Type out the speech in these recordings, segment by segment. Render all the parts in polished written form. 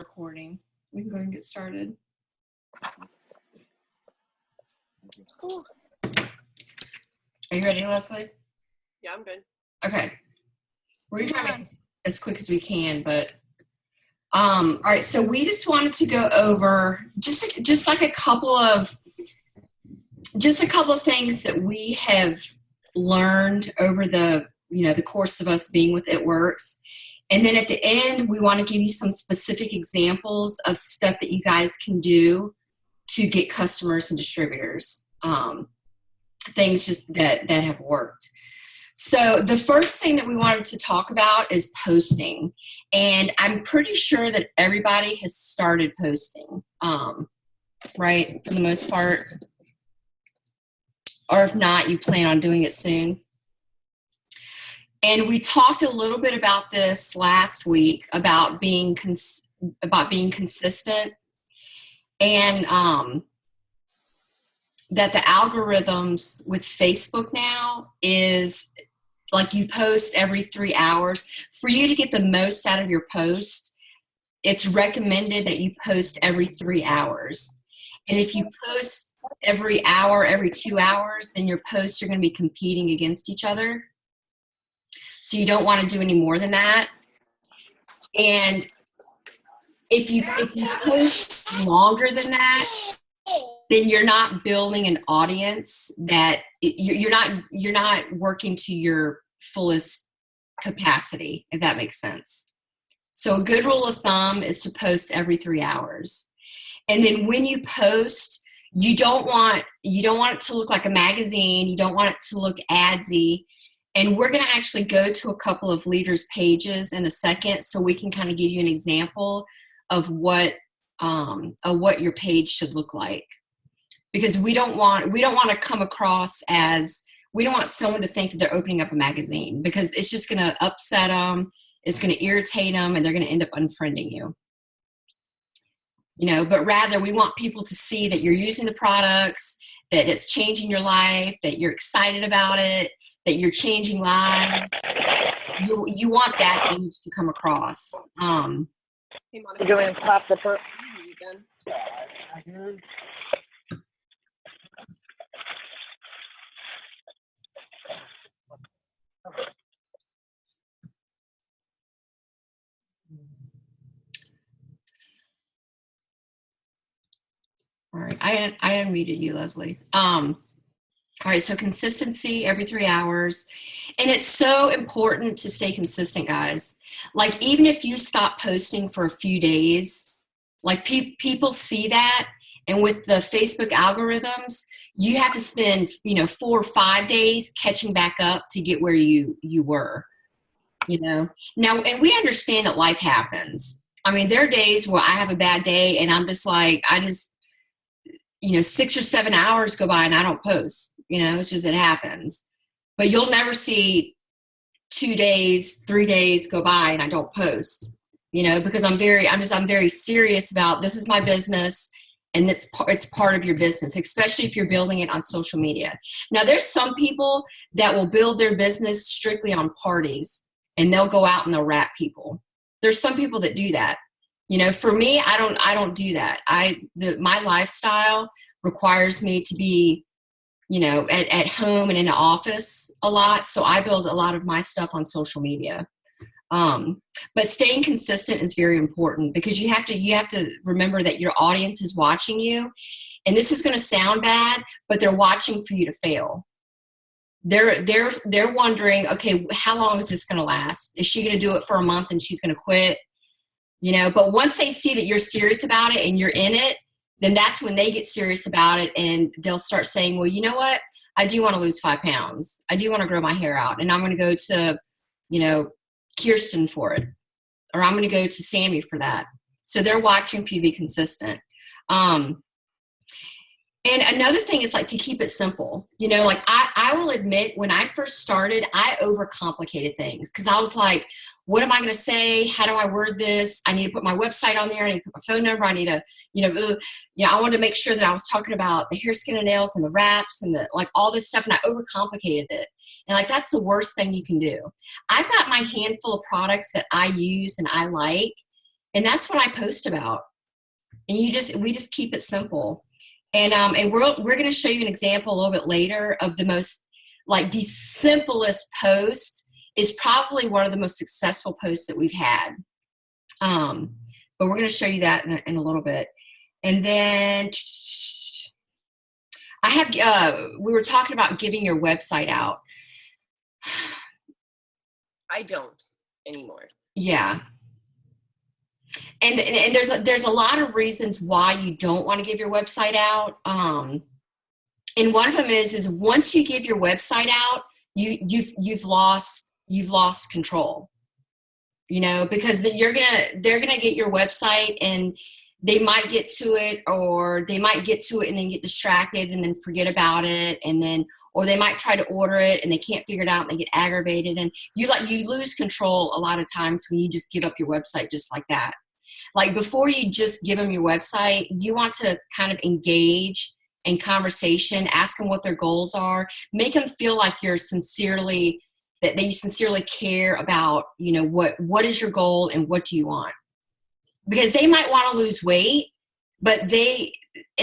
Recording. We can go ahead and get started. Cool. Are you ready, Leslie? Yeah, I'm good. Okay. We're gonna try to make this as quick as we can, but all right. So we just wanted to go over just like a couple of things that we have learned over the course of us being with It Works. And then at the end, we want to give you some specific examples of stuff that you guys can do to get customers and distributors. Things just that have worked. So the first thing that we wanted to talk about is posting. And I'm pretty sure that everybody has started posting, right, for the most part. Or if not, you plan on doing it soon. And we talked a little bit about this last week about being consistent, and that the algorithms with Facebook now is like you post every 3 hours. For you to get the most out of your post, it's recommended that you post every 3 hours. And if you post every hour, every 2 hours, then your posts are going to be competing against each other. So you don't want to do any more than that. And if you post longer than that, then you're not building an audience that you're not working to your fullest capacity, if that makes sense. So a good rule of thumb is to post every 3 hours. And then when you post, you don't want it to look like a magazine. You don't want it to look adsy. And we're going to actually go to a couple of leaders' pages in a second, so we can kind of give you an example of what your page should look like. Because we don't want to come across as, we don't want someone to think that they're opening up a magazine, because it's just going to upset them, it's going to irritate them, and they're going to end up unfriending you. But rather we want people to see that you're using the products, that it's changing your life, that you're excited about it, that you're changing lives. You want that image to come across. Hey, Monica, go in and pop the front. All right, I unmuted you, Leslie. All right, so consistency every 3 hours. And it's so important to stay consistent, guys. Like, even if you stop posting for a few days, like people see that. And with the Facebook algorithms, you have to spend, 4 or 5 days catching back up to get where you were, Now, and we understand that life happens. I mean, there are days where I have a bad day and I'm just like, 6 or 7 hours go by and I don't post. It's just, it happens. But you'll never see 2 days, 3 days go by and I don't post, because I'm very serious about, this is my business, and it's part of your business, especially if you're building it on social media. Now, there's some people that will build their business strictly on parties, and they'll go out and they'll rat people. There's some people that do that. For me, I don't do that. My lifestyle requires me to be, at home and in the office a lot. So I build a lot of my stuff on social media. But staying consistent is very important, because you have to remember that your audience is watching you. And this is going to sound bad, but they're watching for you to fail. They're wondering, okay, how long is this going to last? Is she going to do it for a month and she's going to quit? But once they see that you're serious about it and you're in it, then that's when they get serious about it, and they'll start saying, well, you know what? I do want to lose 5 pounds. I do want to grow my hair out, and I'm going to go to, Kirsten for it, or I'm going to go to Sammy for that. So they're watching for you to be consistent. And another thing is, like, to keep it simple. Like, I will admit, when I first started, I overcomplicated things, because I was like, what am I going to say? How do I word this? I need to put my website on there. I need to put my phone number. I need to, I wanted to make sure that I was talking about the hair, skin, and nails and the wraps and all this stuff. And I overcomplicated it. And that's the worst thing you can do. I've got my handful of products that I use and I like. And that's what I post about. And we just keep it simple. And we're going to show you an example a little bit later of the most, like, the simplest post is probably one of the most successful posts that we've had. But we're going to show you that in a little bit. And then I have, we were talking about giving your website out. I don't anymore. Yeah. And there's a lot of reasons why you don't want to give your website out. And one of them is once you give your website out, you've lost control. You know, because they're gonna get your website and they might get to it, or they might get to it and then get distracted and then forget about it, and then, or they might try to order it and they can't figure it out and they get aggravated, and you lose control a lot of times when you just give up your website just like that. Like, before you just give them your website, you want to kind of engage in conversation, ask them what their goals are, make them feel like that they sincerely care about, you know, what is your goal and what do you want? Because they might want to lose weight, but they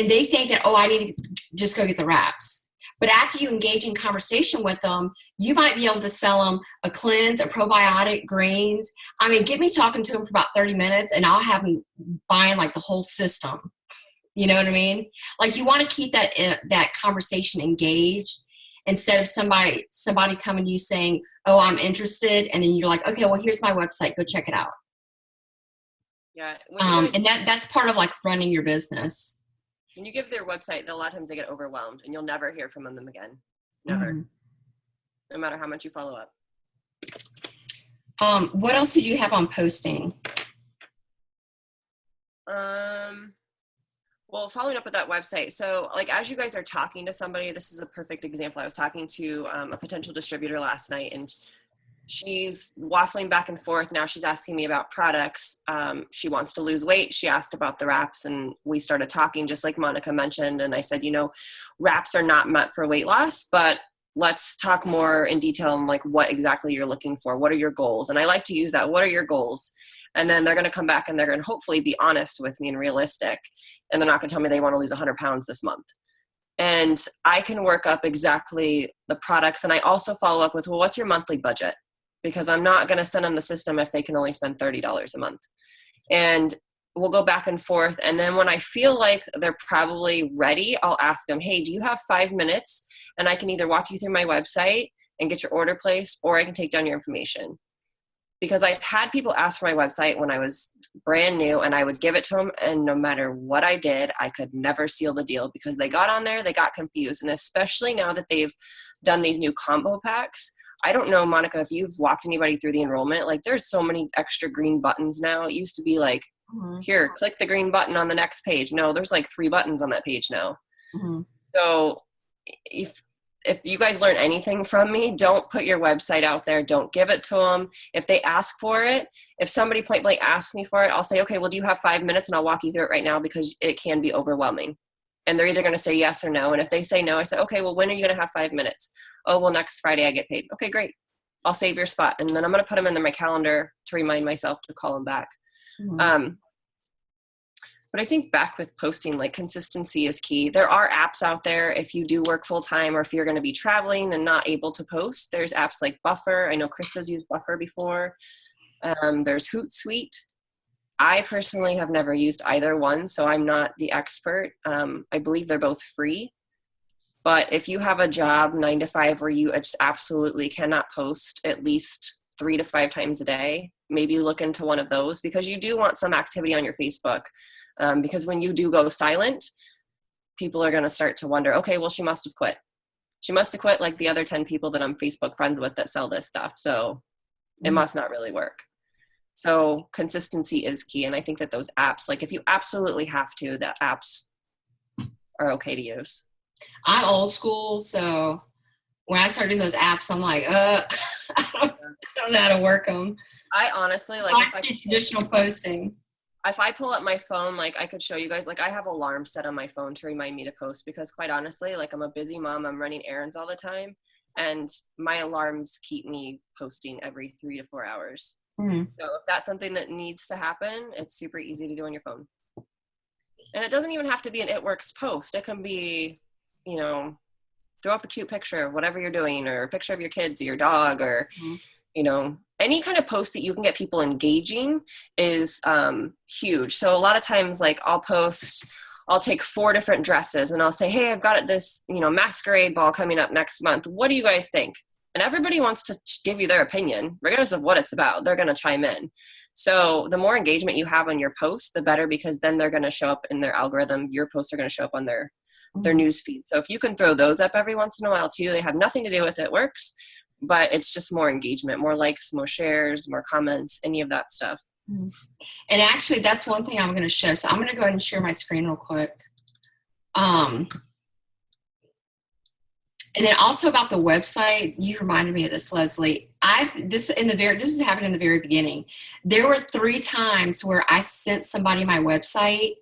think that, oh, I need to just go get the wraps. But after you engage in conversation with them, you might be able to sell them a cleanse, a probiotic, greens. I mean, get me talking to them for about 30 minutes and I'll have them buying like the whole system. You know what I mean? Like, you want to keep that conversation engaged, instead of somebody coming to you saying, oh, I'm interested. And then you're like, okay, well, here's my website. Go check it out. Yeah. And that's part of like running your business. When you give their website, a lot of times they get overwhelmed and you'll never hear from them again. Never. Mm-hmm. No matter how much you follow up. What else did you have on posting? Well, following up with that website. So, like, as you guys are talking to somebody, this is a perfect example. I was talking to a potential distributor last night, and she's waffling back and forth. Now she's asking me about products. She wants to lose weight. She asked about the wraps, and we started talking, just like Monica mentioned. And I said, you know, wraps are not meant for weight loss, but let's talk more in detail on like what exactly you're looking for. What are your goals? And I like to use that. What are your goals? And then they're going to come back and they're going to hopefully be honest with me and realistic. And they're not going to tell me they want to lose 100 pounds this month. And I can work up exactly the products. And I also follow up with, well, what's your monthly budget? Because I'm not going to send them the system if they can only spend $30 a month. And we'll go back and forth. And then when I feel like they're probably ready, I'll ask them, hey, do you have 5 minutes? And I can either walk you through my website and get your order placed, or I can take down your information. Because I've had people ask for my website when I was brand new, and I would give it to them, and no matter what I did, I could never seal the deal because they got on there, they got confused. And especially now that they've done these new combo packs, I don't know, Monica, if you've walked anybody through the enrollment, like there's so many extra green buttons now. It used to be like, here, click the green button on the next page. No, there's like 3 buttons on that page now. Mm-hmm. So if you guys learn anything from me, don't put your website out there. Don't give it to them. If they ask for it, if somebody point blank asks me for it, I'll say, okay, well, do you have 5 minutes? And I'll walk you through it right now, because it can be overwhelming. And they're either going to say yes or no. And if they say no, I say, okay, well, when are you going to have 5 minutes? Oh, well, next Friday I get paid. Okay, great. I'll save your spot. And then I'm going to put them in my calendar to remind myself to call them back. Mm-hmm. But I think back with posting, like, consistency is key. There are apps out there if you do work full time, or if you're going to be traveling and not able to post. There's apps like Buffer. I know Krista's used Buffer before. There's Hootsuite. I personally have never used either one, so I'm not the expert. I believe they're both free. But if you have a job 9 to 5 where you just absolutely cannot post at least 3 to 5 times a day, maybe look into one of those, because you do want some activity on your Facebook. Because when you do go silent, people are going to start to wonder, okay, well, she must have quit. She must have quit like the other 10 people that I'm Facebook friends with that sell this stuff. So it must not really work. So consistency is key. And I think that those apps, like if you absolutely have to, the apps are okay to use. I'm old school. So when I start doing those apps, I'm like, I don't know how to work them. I honestly, like, I see traditional posting. If I pull up my phone, like I could show you guys, like I have alarms set on my phone to remind me to post, because quite honestly, like I'm a busy mom, I'm running errands all the time, and my alarms keep me posting every 3 to 4 hours. Mhm. So if that's something that needs to happen, it's super easy to do on your phone. And it doesn't even have to be an It Works post. It can be, you know, throw up a cute picture of whatever you're doing, or a picture of your kids or your dog, or, you know, any kind of post that you can get people engaging is huge. So a lot of times, like, I'll take 4 different dresses and I'll say, hey, I've got this, you know, masquerade ball coming up next month. What do you guys think? And everybody wants to give you their opinion, regardless of what it's about. They're going to chime in. So the more engagement you have on your posts, the better, because then they're going to show up in their algorithm. Your posts are going to show up on their news feed. So if you can throw those up every once in a while too, they have nothing to do with It Works, but it's just more engagement, more likes, more shares, more comments, any of that stuff. And actually, that's one thing I'm going to show. So I'm going to go ahead and share my screen real quick. And then also about the website, you reminded me of this, Leslie. This is happened in the very beginning. There were 3 times where I sent somebody my website,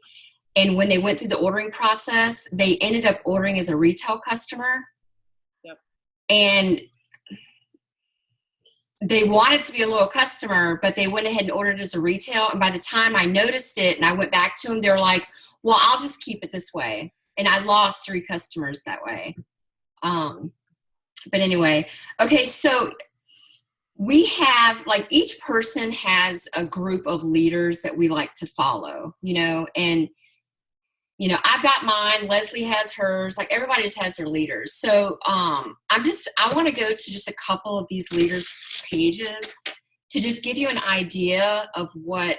and when they went through the ordering process, they ended up ordering as a retail customer. Yep. And they wanted to be a loyal customer, but they went ahead and ordered as a retail. And by the time I noticed it and I went back to them, they were like, well, I'll just keep it this way. And I lost 3 customers that way. But anyway, okay, so we have, like, each person has a group of leaders that we like to follow, you know, and, you know, I've got mine, Leslie has hers, like, everybody just has their leaders. So, I want to go to just a couple of these leaders pages to just give you an idea of what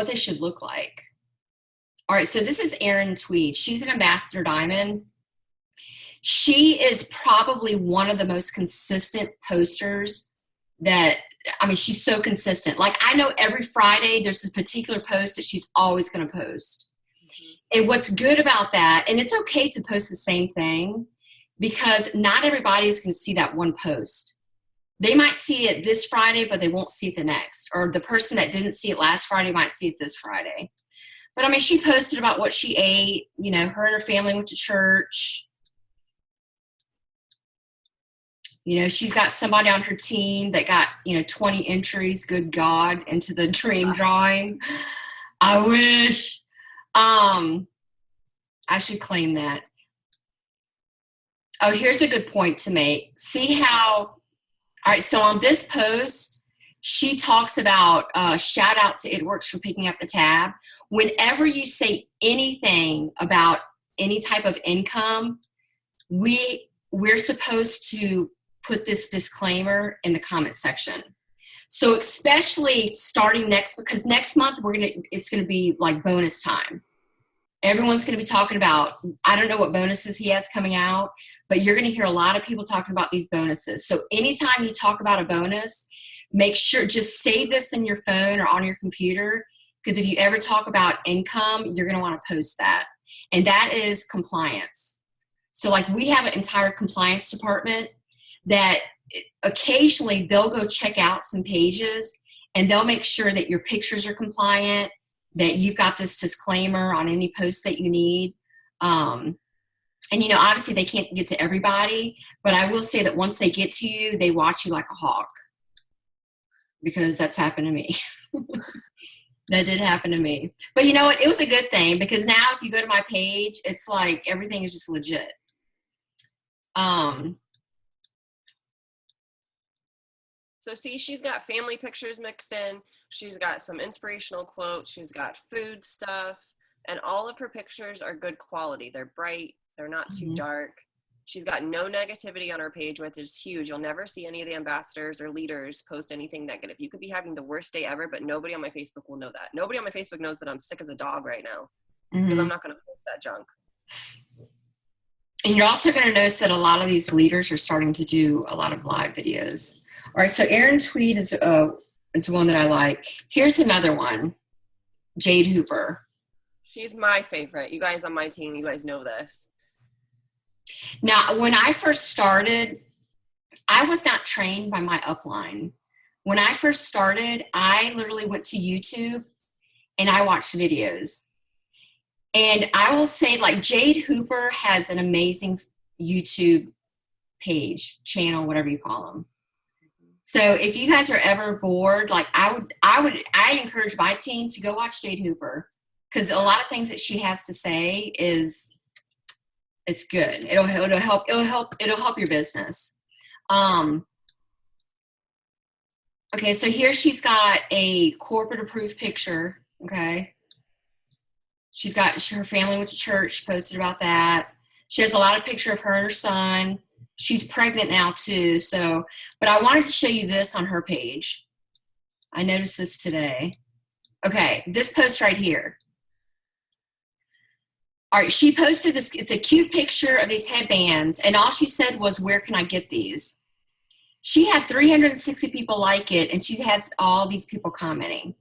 they should look like. All right, so this is Erin Tweed. She's an Ambassador Diamond. She is probably one of the most consistent posters she's so consistent. Like, I know every Friday there's this particular post that she's always going to post. And what's good about that, and it's okay to post the same thing, because not everybody is going to see that one post. They might see it this Friday, but they won't see it the next. Or the person that didn't see it last Friday might see it this Friday. But I mean, she posted about what she ate, you know, her and her family went to church. You know, she's got somebody on her team that got, you know, 20 entries, good God, into the dream drawing. I wish. I should claim that. Oh, here's a good point to make. See how, all right, so on this post, she talks about, shout out to It Works for picking up the tab. Whenever you say anything about any type of income, we're supposed to put this disclaimer in the comment section. So especially starting because next month it's going to be like bonus time. Everyone's going to be talking about, I don't know what bonuses he has coming out, but you're going to hear a lot of people talking about these bonuses. So anytime you talk about a bonus, make sure, just save this in your phone or on your computer, because if you ever talk about income, you're going to want to post that. And that is compliance. So, like, we have an entire compliance department that occasionally they'll go check out some pages and they'll make sure that your pictures are compliant, that you've got this disclaimer on any post that you need. And, you know, obviously they can't get to everybody, but I will say that once they get to you, they watch you like a hawk, because that's happened to me. That did happen to me. But you know what? It was a good thing, because now if you go to my page, it's like everything is just legit. So see, she's got family pictures mixed in. She's got some inspirational quotes. She's got food stuff. And all of her pictures are good quality. They're bright. They're not too dark. She's got no negativity on her page, which is huge. You'll never see any of the ambassadors or leaders post anything negative. You could be having the worst day ever, but nobody on my Facebook will know that. Nobody on my Facebook knows that I'm sick as a dog right now, because I'm not going to post that junk. And you're also going to notice that a lot of these leaders are starting to do a lot of live videos. All right, so Erin Tweed is one that I like. Here's another one, Jade Hooper. She's my favorite. You guys on my team, you guys know this. Now, when I first started, I was not trained by my upline. When I first started, I literally went to YouTube and I watched videos. And I will say, like, Jade Hooper has an amazing YouTube page, channel, whatever you call them. So if you guys are ever bored, like I encourage my team to go watch Jade Hooper, because a lot of things that she has to say is it's good. It'll help your business. Okay, so here she's got a corporate approved picture. Okay, she's got her family went to church. She posted about that. She has a lot of picture of her and her son. She's pregnant now too. So, but I wanted to show you this on her page. I noticed this today. Okay, this post right here. All right, she posted this. It's a cute picture of these headbands, and all she said was, "Where can I get these?" She had 360 people like it, and she has all these people commenting.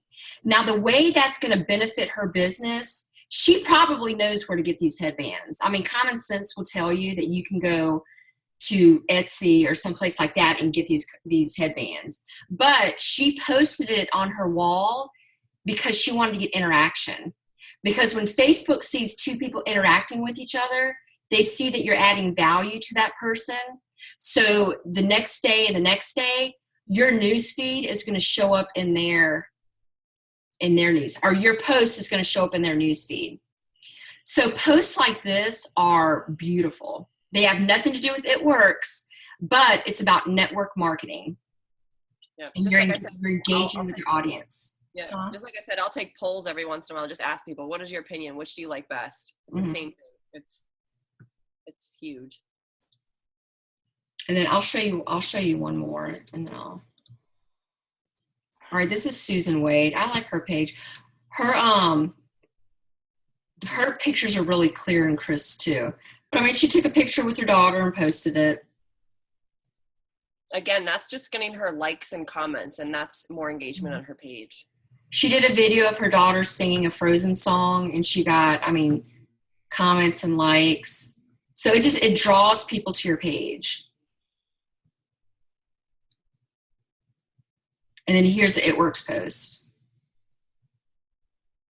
Now, the way that's going to benefit her business, she probably knows where to get these headbands. I mean, common sense will tell you that you can go to Etsy or someplace like that and get these headbands. But she posted it on her wall because she wanted to get interaction. Because when Facebook sees two people interacting with each other, they see that you're adding value to that person. So the next day and the next day, your news feed is going to show up in their news, or your post is going to show up in their news feed. So posts like this are beautiful. They have nothing to do with It Works, but it's about network marketing. Yeah, and you're engaging with your audience. Yeah, just like I said, I'll take polls every once in a while. Just ask people, what is your opinion? Which do you like best? It's the same thing. It's huge. And then I'll show you one more, and then all right, this is Susan Wade. I like her page. Her pictures are really clear and crisp too. But I mean, she took a picture with her daughter and posted it. Again, that's just getting her likes and comments, and that's more engagement on her page. She did a video of her daughter singing a Frozen song, and she got, I mean, comments and likes. So it draws people to your page. And then here's the It Works post.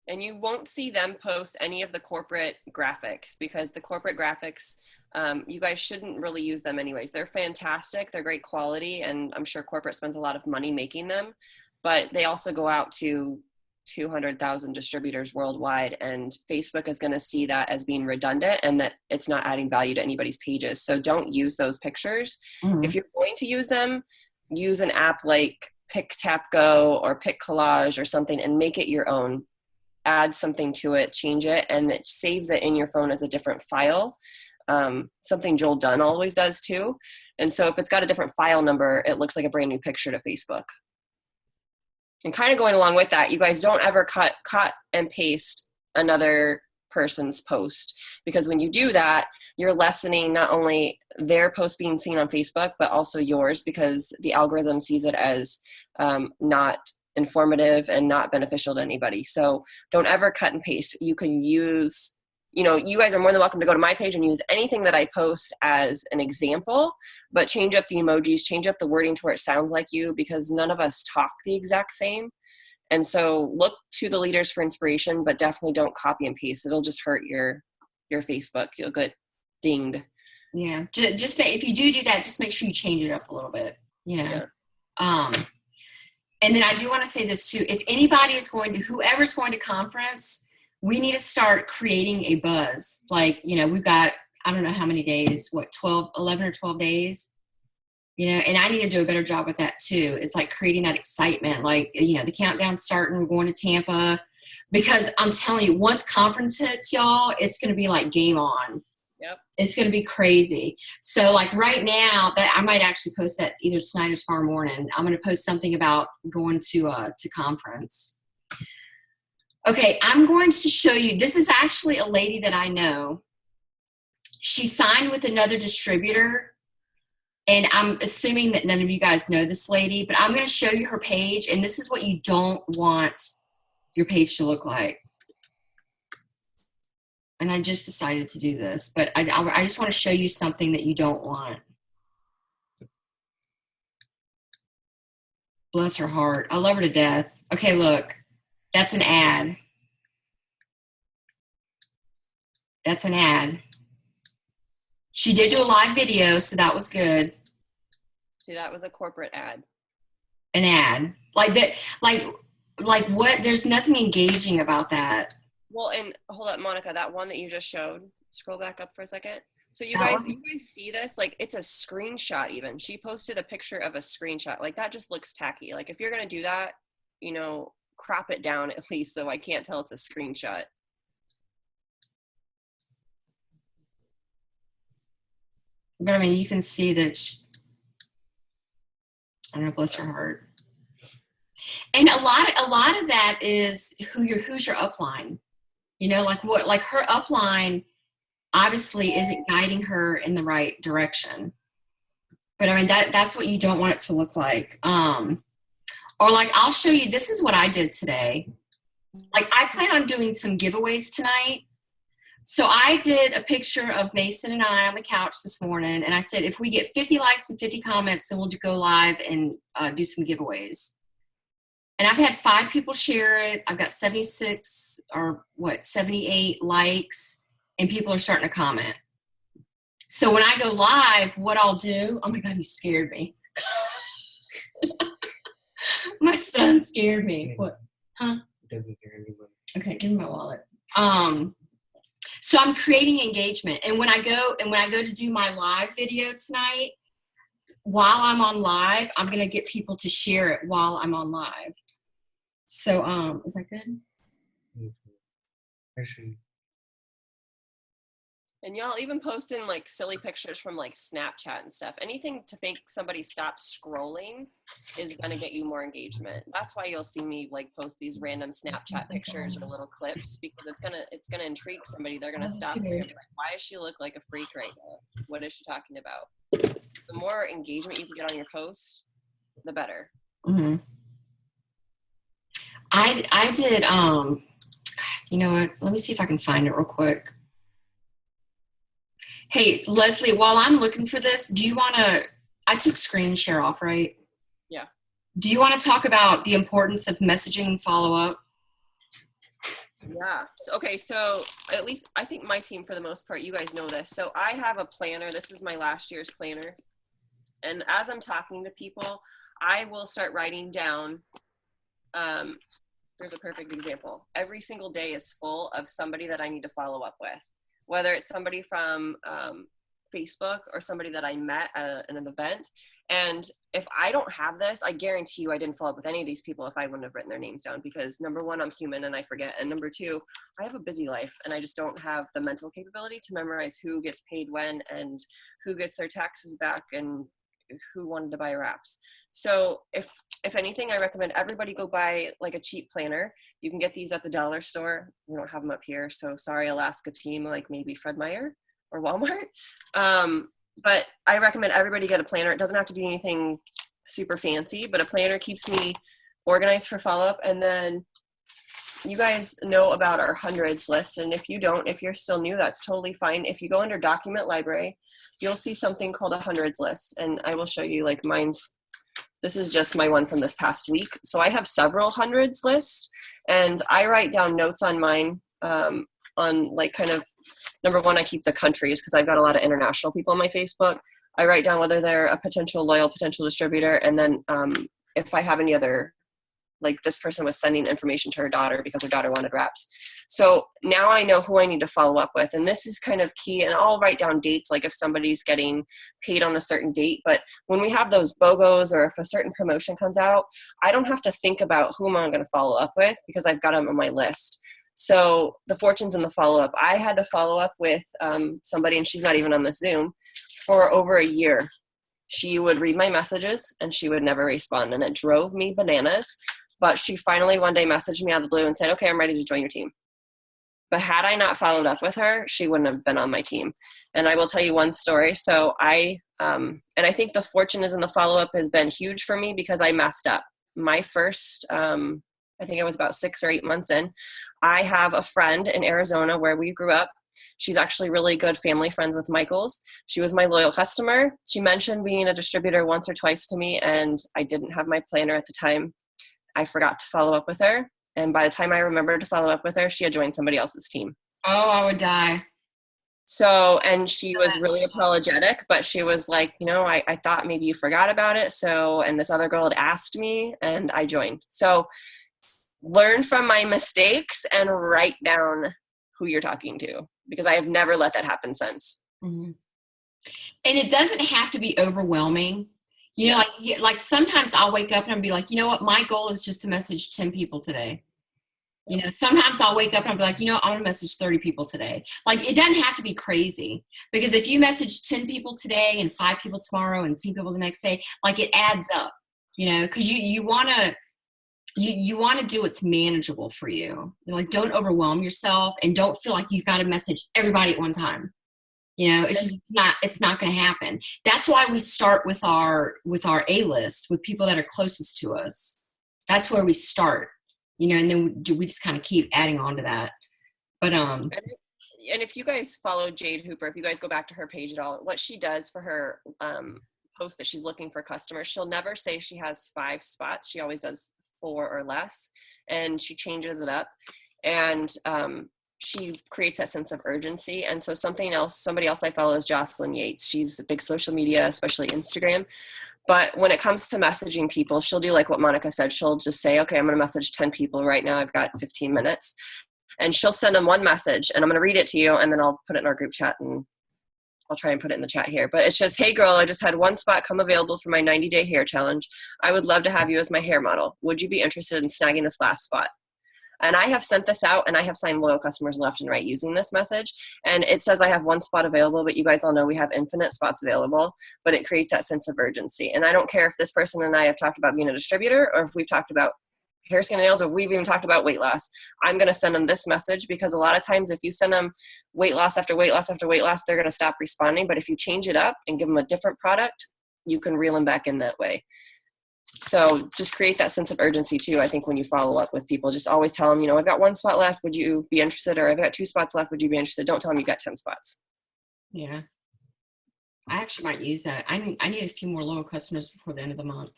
And you won't see them post any of the corporate graphics, because the corporate graphics, you guys shouldn't really use them anyways. They're fantastic. They're great quality. And I'm sure corporate spends a lot of money making them, but they also go out to 200,000 distributors worldwide. And Facebook is going to see that as being redundant and that it's not adding value to anybody's pages. So don't use those pictures. Mm-hmm. If you're going to use them, use an app like PicTapGo or PicCollage or something and make it your own. Add something to it, change it, and it saves it in your phone as a different file. Something Joel Dunn always does too. And so if it's got a different file number, it looks like a brand new picture to Facebook. And kind of going along with that, you guys don't ever cut and paste another person's post, because when you do that, you're lessening not only their post being seen on Facebook, but also yours, because the algorithm sees it as not informative and not beneficial to anybody. So don't ever cut and paste. You can use, you guys are more than welcome to go to my page and use anything that I post as an example, but change up the emojis, change up the wording to where it sounds like you, because none of us talk the exact same. And so look to the leaders for inspiration, but definitely don't copy and paste. It'll just hurt your Facebook. You'll get dinged. Yeah. Just if you do that, just make sure you change it up a little bit, Yeah. And then I do want to say this too. If anybody is whoever's going to conference, we need to start creating a buzz. Like, we've got, I don't know how many days, 11 or 12 days, and I need to do a better job with that too. It's like creating that excitement, like, the countdown's starting, we're going to Tampa, because I'm telling you, once conference hits, y'all, it's going to be like game on. Yep. It's going to be crazy. So like right now, that I might actually post that either tonight or tomorrow morning. I'm going to post something about going to conference. Okay, I'm going to show you. This is actually a lady that I know. She signed with another distributor, and I'm assuming that none of you guys know this lady, but I'm going to show you her page, and this is what you don't want your page to look like. And I just decided to do this, but I just want to show you something that you don't want. Bless her heart. I love her to death. Okay, look. That's an ad. That's an ad. She did do a live video, so that was good. See, that was a corporate ad. an ad like that, like what, there's nothing engaging about that. Well, and hold up, Monica, that one that you just showed, scroll back up for a second. So you That guys one? see this? Like, it's a screenshot even. She posted a picture of a screenshot. Like, that just looks tacky. Like, if you're going to do that, you know, crop it down at least so I can't tell it's a screenshot. But I mean, you can see that I don't know, bless her heart. And a lot of that is who's your upline. You know, like what, like her upline obviously isn't guiding her in the right direction. But I mean, that's what you don't want it to look like. Or like, I'll show you, this is what I did today. Like, I plan on doing some giveaways tonight. So I did a picture of Mason and I on the couch this morning, and I said, if we get 50 likes and 50 comments, then we'll go live and do some giveaways. And I've had 5 people share it. I've got 76 or 78 likes, and people are starting to comment. So when I go live, what I'll do, oh my God, you scared me. My son scared me. What? Huh? Doesn't hear anybody. Okay, give me my wallet. So I'm creating engagement, and when I go to do my live video tonight, while I'm on live, I'm gonna get people to share it while I'm on live. So is that good? Actually, And y'all even posting like silly pictures from like Snapchat and stuff. Anything to make somebody stop scrolling is gonna get you more engagement. That's why you'll see me like post these random Snapchat pictures or little clips, because it's gonna intrigue somebody. They're gonna stop and be like, why does she look like a freak right now? What is she talking about? The more engagement you can get on your posts, the better. Mm-hmm. I did you know what? Let me see if I can find it real quick. Hey, Leslie, while I'm looking for this, do you want to, I took screen share off, right? Yeah. Do you want to talk about the importance of messaging follow-up? Yeah. So, okay. So at least I think my team, for the most part, you guys know this. So I have a planner. This is my last year's planner. And as I'm talking to people, I will start writing down, there's a perfect example. Every single day is full of somebody that I need to follow up with. Whether it's somebody from Facebook or somebody that I met at an event. And if I don't have this, I guarantee you I didn't follow up with any of these people if I wouldn't have written their names down, because number one, I'm human and I forget. And number two, I have a busy life and I just don't have the mental capability to memorize who gets paid when and who gets their taxes back and who wanted to buy wraps. So if anything, I recommend everybody go buy like a cheap planner. You can get these at the dollar store. We don't have them up here. So sorry, Alaska team, like maybe Fred Meyer or Walmart. But I recommend everybody get a planner. It doesn't have to be anything super fancy, but a planner keeps me organized for follow-up. And then you guys know about our hundreds list. And if you don't, if you're still new, that's totally fine. If you go under document library, you'll see something called a hundreds list. And I will show you like mine's, this is just my one from this past week. So I have several hundreds lists and I write down notes on mine on like kind of, number one, I keep the countries because I've got a lot of international people on my Facebook. I write down whether they're a potential loyal potential distributor. And then if I have any other, like this person was sending information to her daughter because her daughter wanted wraps. So now I know who I need to follow up with. And this is kind of key. And I'll write down dates, like if somebody's getting paid on a certain date. But when we have those BOGOs or if a certain promotion comes out, I don't have to think about who am I going to follow up with because I've got them on my list. So the fortunes in the follow-up. I had to follow up with somebody, and she's not even on this Zoom, for over a year. She would read my messages and she would never respond. And it drove me bananas. But she finally one day messaged me out of the blue and said, okay, I'm ready to join your team. But had I not followed up with her, she wouldn't have been on my team. And I will tell you one story. So and I think the fortune is in the follow-up has been huge for me because I messed up. My first, I think I was about 6 or 8 months in. I have a friend in Arizona where we grew up. She's actually really good family friends with Michael's. She was my loyal customer. She mentioned being a distributor once or twice to me, and I didn't have my planner at the time. I forgot to follow up with her. And by the time I remembered to follow up with her, she had joined somebody else's team. Oh, I would die. So, and she was really apologetic, but she was like, I thought maybe you forgot about it. So, and this other girl had asked me and I joined. So learn from my mistakes and write down who you're talking to, because I have never let that happen since. Mm-hmm. And it doesn't have to be overwhelming. Like sometimes I'll wake up and I'll be like, you know what? My goal is just to message 10 people today. Sometimes I'll wake up and I'll be like, I want to message 30 people today. Like, it doesn't have to be crazy, because if you message 10 people today and 5 people tomorrow and 10 people the next day, like, it adds up, because you want to do what's manageable for you. Like, don't overwhelm yourself and don't feel like you've got to message everybody at one time. It's not going to happen. That's why we start with our A-list, with people that are closest to us. That's where we start. And then we just kind of keep adding on to that. But and if you guys follow Jade Hooper, if you guys go back to her page at all, what she does for her post that she's looking for customers, she'll never say she has 5 spots. She always does 4 or less, and she changes it up. And she creates that sense of urgency. And so somebody else I follow is Jocelyn Yates. She's a big social media, especially Instagram. But when it comes to messaging people, she'll do like what Monica said. She'll just say, okay, I'm going to message 10 people right now. I've got 15 minutes. And she'll send them one message, and I'm going to read it to you, and then I'll put it in our group chat, and I'll try and put it in the chat here. But it's just, hey, girl, I just had 1 spot come available for my 90-day hair challenge. I would love to have you as my hair model. Would you be interested in snagging this last spot? And I have sent this out, and I have signed loyal customers left and right using this message. And it says I have 1 spot available, but you guys all know we have infinite spots available. But it creates that sense of urgency. And I don't care if this person and I have talked about being a distributor, or if we've talked about hair, skin, and nails, or if we've even talked about weight loss. I'm going to send them this message, because a lot of times if you send them weight loss after weight loss after weight loss, they're going to stop responding. But if you change it up and give them a different product, you can reel them back in that way. So just create that sense of urgency too. I think when you follow up with people, just always tell them, I've got 1 spot left. Would you be interested? Or I've got 2 spots left. Would you be interested? Don't tell them you got 10 spots. Yeah. I actually might use that. I need a few more loyal customers before the end of the month.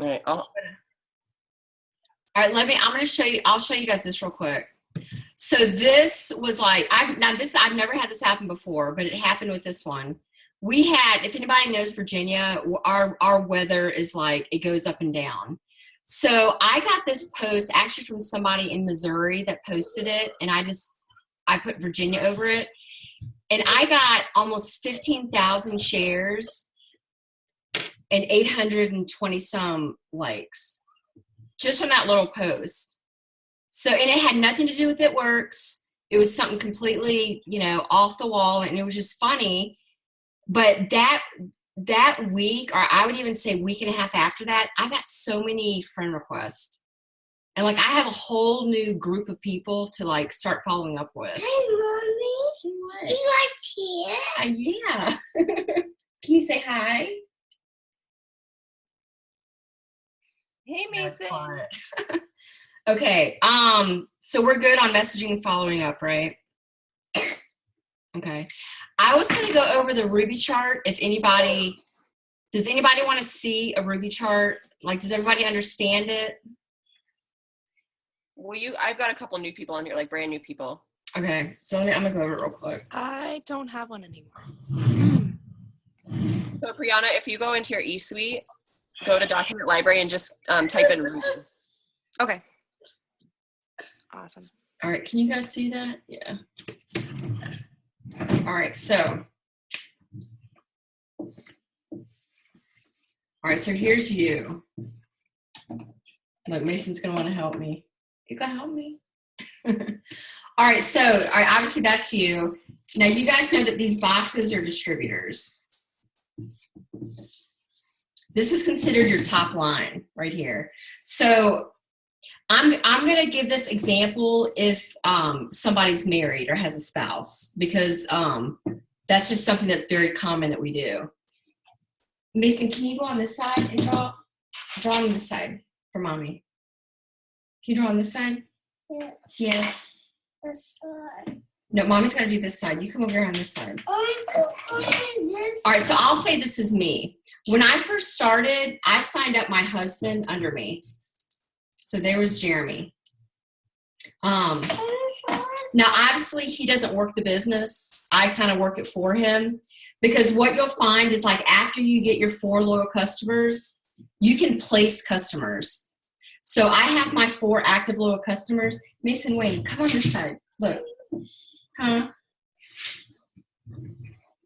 All right. All right. I'll show you guys this real quick. So this was like, I've never had this happen before, but it happened with this one. We had, if anybody knows Virginia, our weather is like, it goes up and down. So I got this post actually from somebody in Missouri that posted it, and I put Virginia over it, and I got almost 15,000 shares and 820 some likes just from that little post. So, and it had nothing to do with It Works. It was something completely, off the wall, and it was just funny. But that week, or I would even say week and a half after that, I got so many friend requests. And like, I have a whole new group of people to like start following up with. Hi, Mommy. You like here? Yeah. Can you say hi? Hey, Mason. Okay. So we're good on messaging and following up, right? Okay. I was going to go over the Ruby chart. Does anybody want to see a Ruby chart? Like, does everybody understand it? Well, I've got a couple new people on here, like brand new people. Okay. So I'm going to go over it real quick. I don't have one anymore. So Priyana, if you go into your eSuite, go to Document Library and just type in Ruby. Okay. Awesome. All right. Can you guys see that? Yeah. All right. So here's you. Look, Mason's going to want to help me. You can help me. All right. So obviously that's you. Now you guys know that these boxes are distributors. This is considered your top line right here. So I'm going to give this example if somebody's married or has a spouse, because that's just something that's very common that we do. Mason, can you go on this side and draw on this side for Mommy? Can you draw on this side? Yeah. Yes. This side. No, Mommy's got to do this side. You come over here on this side. Oh, so this. All right, so I'll say this is me. When I first started, I signed up my husband under me. So there was Jeremy. I want to Now, obviously, he doesn't work the business. I kind of work it for him, because what you'll find is, like, after you get your 4 loyal customers, you can place customers. So I have my 4 active loyal customers. Mason Wayne, come on this side. Look. Huh?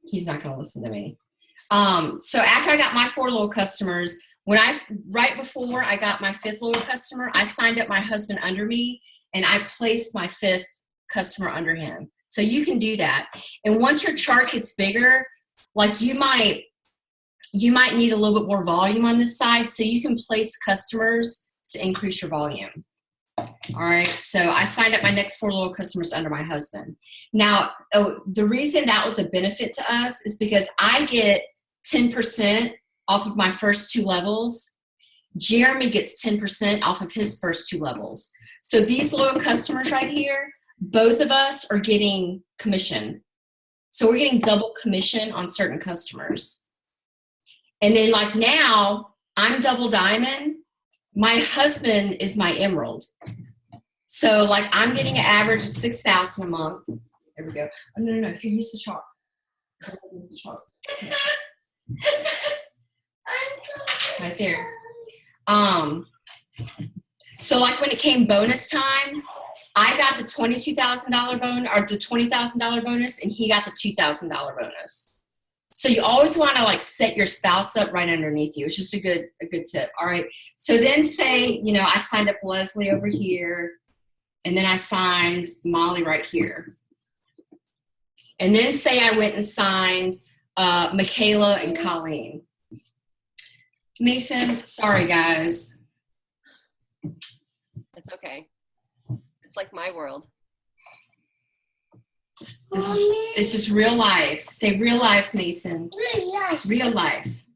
He's not going to listen to me. So after I got my 4 loyal customers, right before I got my 5th loyal customer, I signed up my husband under me, and I placed my 5th customer under him. So you can do that. And once your chart gets bigger, like you might need a little bit more volume on this side, so you can place customers to increase your volume. All right, so I signed up my next 4 loyal customers under my husband. Now, the reason that was a benefit to us is because I get 10% off of my first 2 levels. Jeremy gets 10% off of his first 2 levels. So these loyal customers right here, both of us are getting commission. So we're getting double commission on certain customers. And then, like, now I'm double diamond. My husband is my emerald. So, like, I'm getting an average of $6,000 a month. There we go. Oh, no. Here, use the chalk. Right there. So, like, when it came bonus time, I got the $22,000 bonus, or the $20,000 bonus, and he got the $2,000 bonus. So you always want to, like, set your spouse up right underneath you. It's just a good tip. All right. So then say, I signed up Leslie over here, and then I signed Molly right here. And then say I went and signed Michaela and Colleen. Mason, sorry guys. It's okay. It's like my world. It's just real life. Say real life, Mason. Real life. Real life.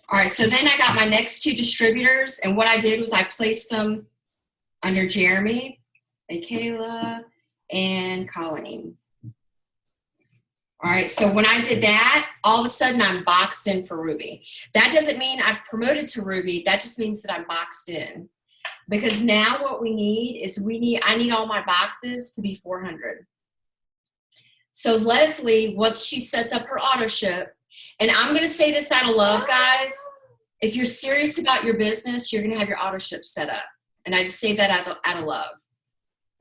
All right, so then I got my next 2 distributors, and what I did was I placed them under Jeremy, Michaela, and Colleen. All right, so when I did that, all of a sudden I'm boxed in for Ruby. That doesn't mean I've promoted to Ruby. That just means that I'm boxed in. Because now what we need is I need all my boxes to be 400. So Leslie, once she sets up her auto ship, and I'm going to say this out of love, guys, if you're serious about your business, you're going to have your auto ship set up. And I just say that out of love.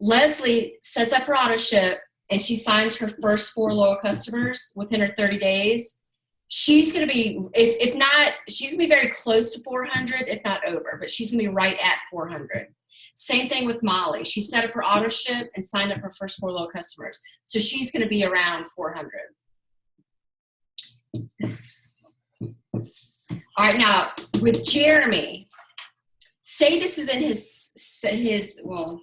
Leslie sets up her auto ship, and she signs her first 4 loyal customers within her 30 days. She's going to be, if not, she's going to be very close to 400, if not over, but she's going to be right at 400. Same thing with Molly. She set up her auto ship and signed up her first 4 loyal customers. So she's going to be around 400. All right, now with Jeremy, say this is in his well,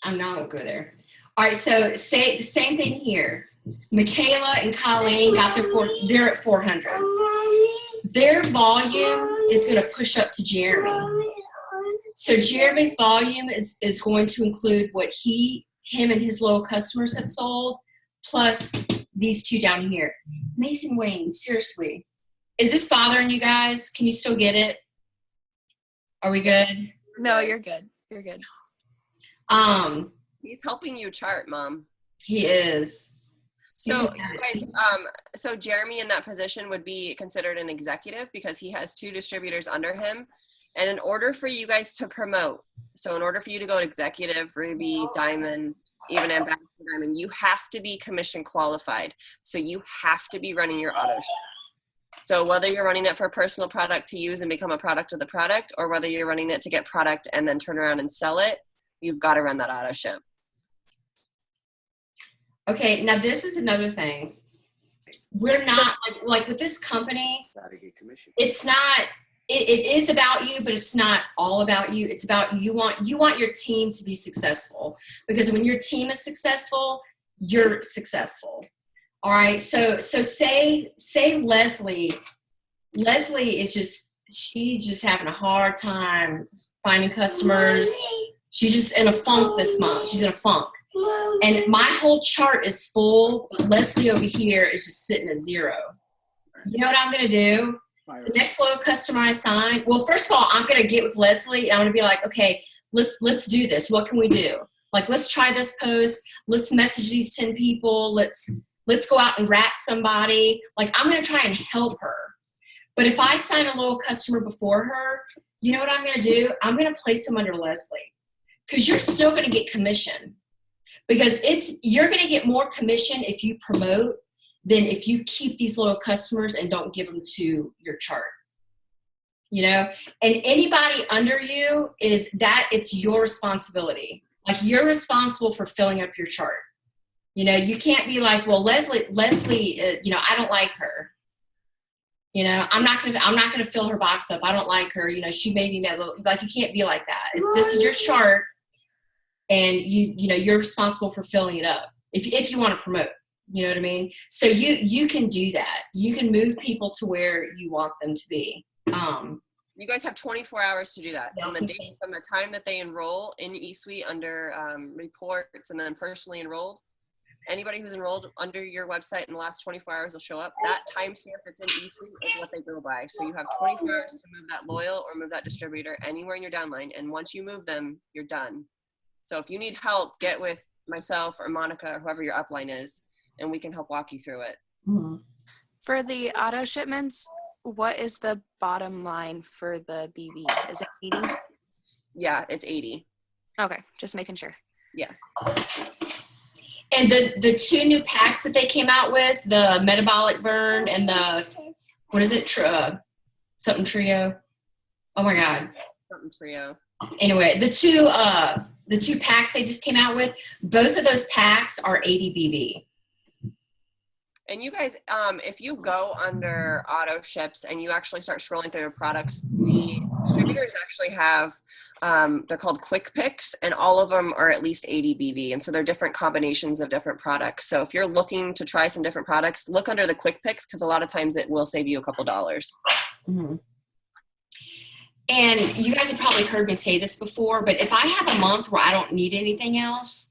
I'm not going to go there. All right, so say the same thing here. Michaela and Colleen they're at 400. Their volume is going to push up to Jeremy. So Jeremy's volume is going to include what him and his loyal customers have sold, plus these 2 down here. Mason Wayne, seriously. Is this bothering you guys? Can you still get it? Are we good? No, you're good. You're good. He's helping you chart, Mom. He is. So, guys, so Jeremy in that position would be considered an executive because he has 2 distributors under him. And in order for you guys to promote, so in order for you to go to executive, Ruby, Diamond, even Ambassador Diamond, you have to be commission qualified. So you have to be running your auto ship. So whether you're running it for personal product to use and become a product of the product, or whether you're running it to get product and then turn around and sell it, you've got to run that auto ship. Okay, now this is another thing. We're not, like with this company, it's not, it is about you, but it's not all about you. It's about you want your team to be successful, because when your team is successful, you're successful. All right, so say Leslie is she's just having a hard time finding customers. She's just in a funk this month. She's in a funk. And my whole chart is full, but Leslie over here is just sitting at 0. You know what I'm going to do? The next loyal customer I sign, well, first of all, I'm going to get with Leslie, and I'm going to be like, okay, let's do this. What can we do? Like, let's try this post. Let's message these 10 people. Let's go out and rat somebody. Like, I'm going to try and help her. But if I sign a loyal customer before her, you know what I'm going to do? I'm going to place them under Leslie, because you're still going to get commission, because you're going to get more commission if you promote than if you keep these loyal customers and don't give them to your chart. You know, and anybody under you it's your responsibility. Like, you're responsible for filling up your chart. You know, you can't be like, well, Leslie, you know, I don't like her. You know, I'm not gonna fill her box up. I don't like her. You know, she made me mad. Like, you can't be like that. This is your chart, and you know, you're responsible for filling it up. If you want to promote, you know what I mean. So you can do that. You can move people to where you want them to be. You guys have 24 hours to do that. Yeah, From the time that they enroll in eSuite under reports, and then personally enrolled. Anybody who's enrolled under your website in the last 24 hours will show up. That timestamp that's in eSuite is what they go by. So you have 24 hours to move that loyal or move that distributor anywhere in your downline. And once you move them, you're done. So if you need help, get with myself or Monica or whoever your upline is, and we can help walk you through it. Mm-hmm. For the auto shipments, what is the bottom line for the BV? Is it 80? Yeah, it's 80. Okay, just making sure. Yeah. And the 2 new packs that they came out with, the Metabolic Burn and the, what is it? Something Trio. Oh my God. Something Trio. Anyway, the two packs they just came out with, both of those packs are 80 BV. And you guys, if you go under auto ships and you actually start scrolling through their products, the distributors actually have, they're called quick picks, and all of them are at least 80 BV. And so they're different combinations of different products. So if you're looking to try some different products, look under the quick picks, because a lot of times it will save you a couple dollars. Mm-hmm. And you guys have probably heard me say this before, but if I have a month where I don't need anything else,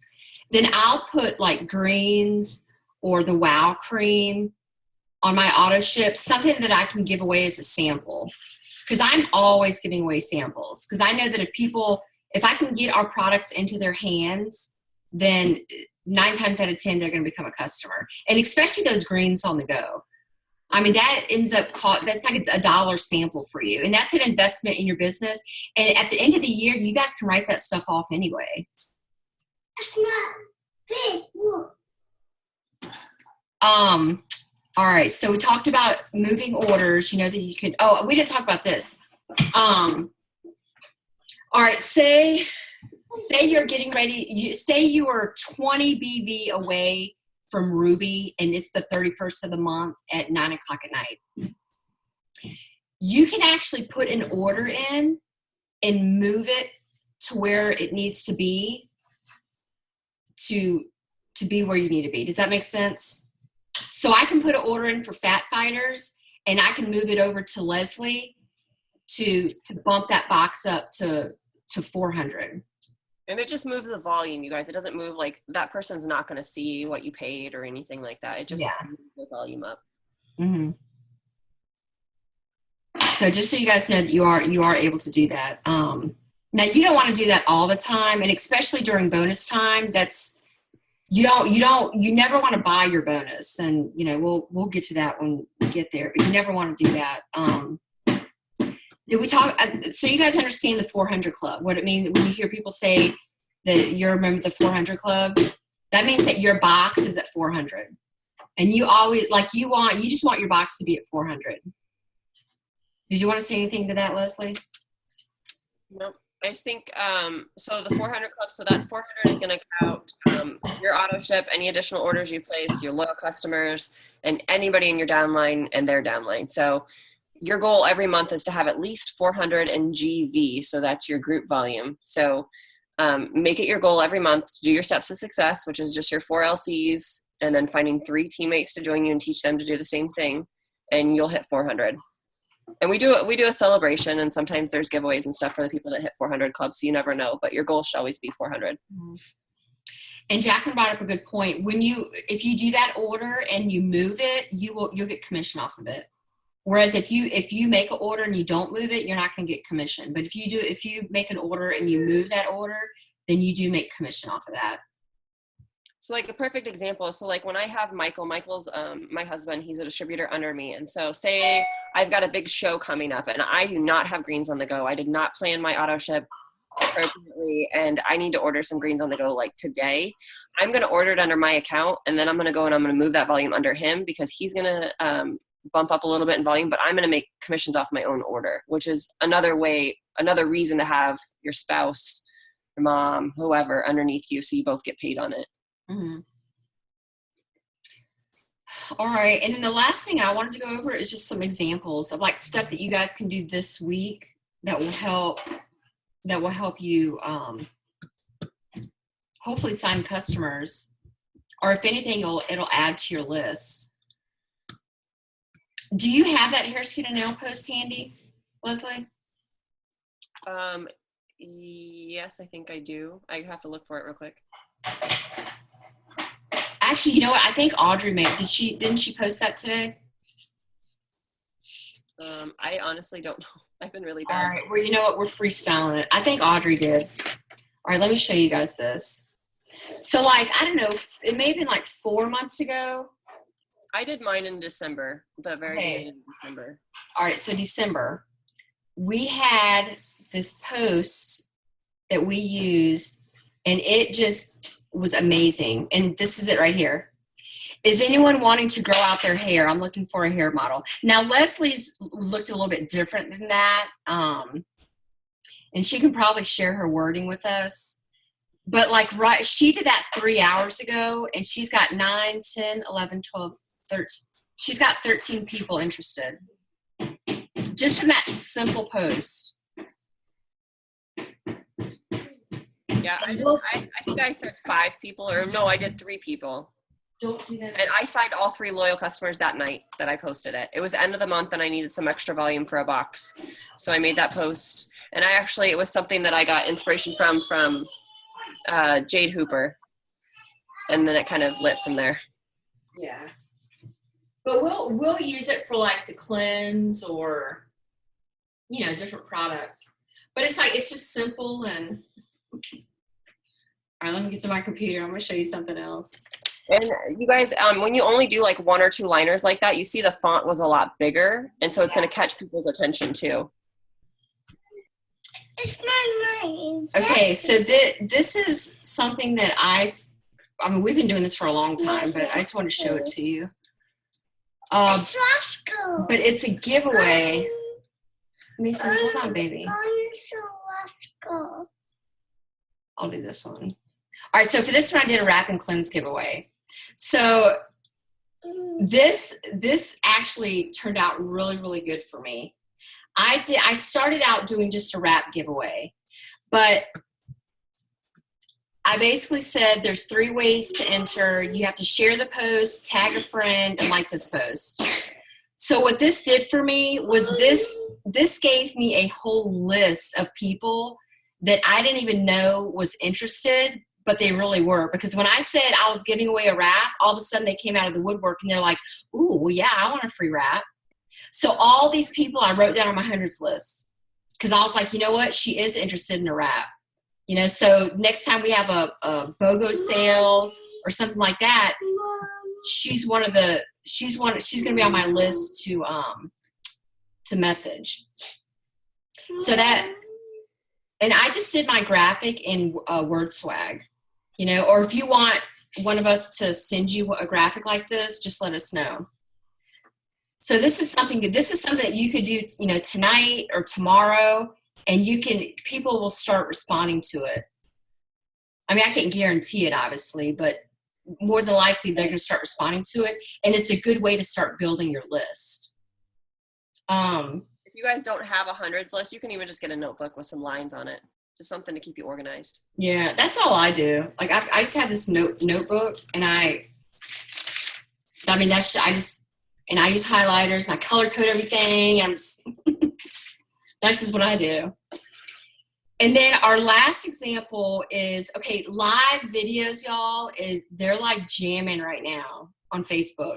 then I'll put like greens or the Wow cream on my auto ship, something that I can give away as a sample. Because I'm always giving away samples. Because I know that if I can get our products into their hands, then 9 times out of 10, they're going to become a customer. And especially those greens on the go. I mean, that ends up that's like a $1 sample for you. And that's an investment in your business. And at the end of the year, you guys can write that stuff off anyway. It's not big. Look. All right. So we talked about moving orders, you know, that you could, we didn't talk about this. All right. Say you're getting ready. Say you are 20 BV away from Ruby, and it's the 31st of the month at 9:00 at night. You can actually put an order in and move it to where it needs to be to be where you need to be. Does that make sense? So I can put an order in for Fat Fighters, and I can move it over to Leslie to bump that box up to 400. And it just moves the volume, you guys. It doesn't move, like, that person's not going to see what you paid or anything like that. It just moves the volume up. Mm-hmm. So just so you guys know that you are able to do that. Now you don't want to do that all the time, and especially during bonus time. You never want to buy your bonus, and you know we'll get to that when we get there. But you never want to do that. Did we talk? So you guys understand the 400 Club? What it means when you hear people say that you're a member of the 400 Club? That means that your box is at 400, and you always you just want your box to be at 400. Did you want to say anything to that, Leslie? Nope. I just think, so the 400 Club, so that's 400 is going to count your auto ship, any additional orders you place, your loyal customers, and anybody in your downline and their downline. So your goal every month is to have at least 400 in GV. So that's your group volume. So make it your goal every month to do your steps to success, which is just your 4 LCs, and then finding 3 teammates to join you and teach them to do the same thing. And you'll hit 400. And we do a celebration, and sometimes there's giveaways and stuff for the people that hit 400 Clubs, so you never know, but your goal should always be 400. And Jacqueline brought up a good point. If you do that order and you move it, you'll get commission off of it. Whereas if you make an order and you don't move it, you're not going to get commission. But if you make an order and you move that order, then you do make commission off of that. So like a perfect example. So like when I have Michael's my husband, he's a distributor under me. And so say I've got a big show coming up and I do not have greens on the go. I did not plan my auto ship appropriately and I need to order some greens on the go like today. I'm going to order it under my account and then I'm going to go and I'm going to move that volume under him because he's going to bump up a little bit in volume, but I'm going to make commissions off my own order, which is another reason to have your spouse, your mom, whoever underneath you so you both get paid on it. Mm-hmm. All right. And then the last thing I wanted to go over is just some examples of like stuff that you guys can do this week that will help you hopefully sign customers, or if anything, it'll add to your list. Do you have that hair, skin, and nail post handy, Leslie? Yes, I think I do. I have to look for it real quick. Actually, you know what? I think Audrey didn't she post that today? I honestly don't know. I've been really bad. All right. Well, you know what? We're freestyling it. I think Audrey did. All right. Let me show you guys this. So, like, I don't know. It may have been like 4 months ago. I did mine in December, the very beginning of December. All right. So, December. We had this post that we used, and it just was amazing. And this is it right here. Is anyone wanting to grow out their hair? I'm looking for a hair model. Now, Leslie's looked a little bit different than that. And she can probably share her wording with us. But like, she did that 3 hours ago and she's got 9, 10, 11, 12, 13. She's got 13 people interested. Just from that simple post. Yeah, I think I said 5 people, or no, I did 3 people. Don't do that. And I signed all 3 loyal customers that night that I posted it. It was end of the month and I needed some extra volume for a box. So I made that post. And it was something that I got inspiration from Jade Hooper. And then it kind of lit from there. Yeah. But we'll use it for like the cleanse or, different products. But it's just simple and all right, let me get to my computer. I'm going to show you something else. And you guys, when you only do like 1 or 2 liners like that, you see the font was a lot bigger. And so it's going to catch people's attention too. It's my mind. Okay, so this is something that we've been doing this for a long time, but I just want to show it to you. It's Roscoe. But it's a giveaway. Mason, hold on, baby. Roscoe. I'll do this one. All right, so for this one, I did a wrap and cleanse giveaway. So this actually turned out really, really good for me. I started out doing just a wrap giveaway, but I basically said there's 3 ways to enter. You have to share the post, tag a friend, and like this post. So what this did for me was this gave me a whole list of people that I didn't even know was interested, but they really were. Because when I said I was giving away a wrap, all of a sudden they came out of the woodwork and they're like, ooh, well, yeah, I want a free wrap. So all these people I wrote down on my hundreds list because I was like, you know what? She is interested in a wrap. So next time we have a BOGO sale or something like that, she's going to be on my list to message. So that, and I just did my graphic in WordSwag, or if you want one of us to send you a graphic like this, just let us know. So this is something that you could do, tonight or tomorrow, and people will start responding to it. I mean, I can't guarantee it, obviously, but more than likely they're going to start responding to it, and it's a good way to start building your list. If you guys don't have a hundreds list, you can even just get a notebook with some lines on it. Just something to keep you organized. Yeah, that's all I do. Like I just have this notebook, and I use highlighters and I color code everything. That's just what I do. And then our last example is, live videos, y'all, they're like jamming right now on Facebook.